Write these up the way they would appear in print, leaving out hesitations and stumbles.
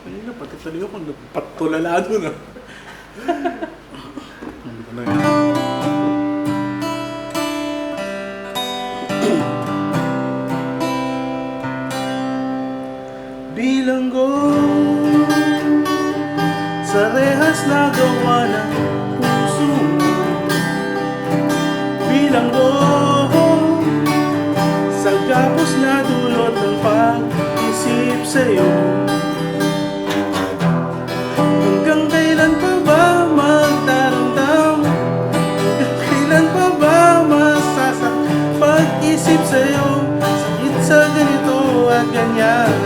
Kanina pati talaga kung patulala doon ah. Ano yan? Bilanggo sa rehas na gawa ng puso mo. Bilanggo sa gapos na dulot ng pag-isip sa'yo. Hanggang kailan pa ba magtaramdam? Hanggang kailan pa ba masasak pag-isip sa'yo? Sakit sa ganito at ganyan.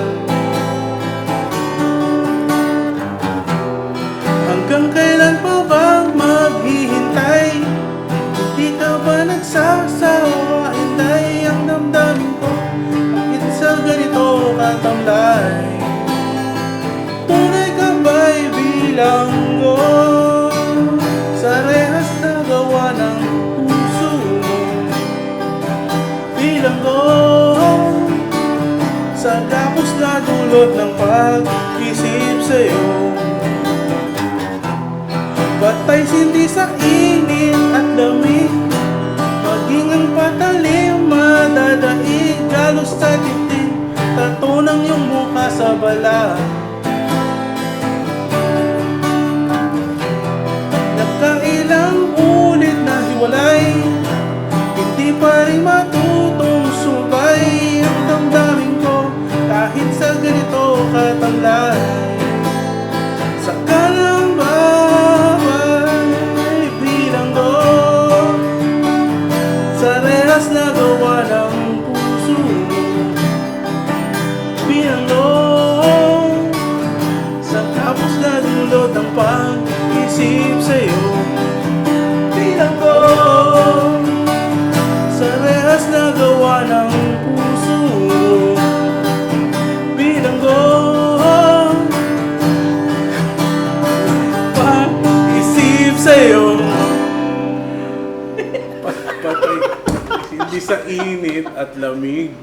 Hanggang kailan pa ba maghihintay? Hindi ka ba nagsasawa? Hintay ang damdamin ko. Bakit sa ganito katamlay? Tunay ka ba'y bilanggo sa rehas na gawa ng puso mo? Bilanggo sa gapos na dulot ng pag-isip sa'yo. Batay sindi sa init at lamig, maging ang patalim madadaig. Galos sa titig, tato ng iyong mukha sa balat. Nakailang ulit na hiwalay, hindi pa rin matutong subay ang damdamin ko kahit sa ganito katamlay. Saka lang ba na gawa ng puso mo? Bilanggo sa tapos na dulot ng pag-isip sa'yo. Bilanggo sa rehas na gawa ng puso mo. Bilanggo pag-isip sa'yo. Patay hindi sa init at lamig.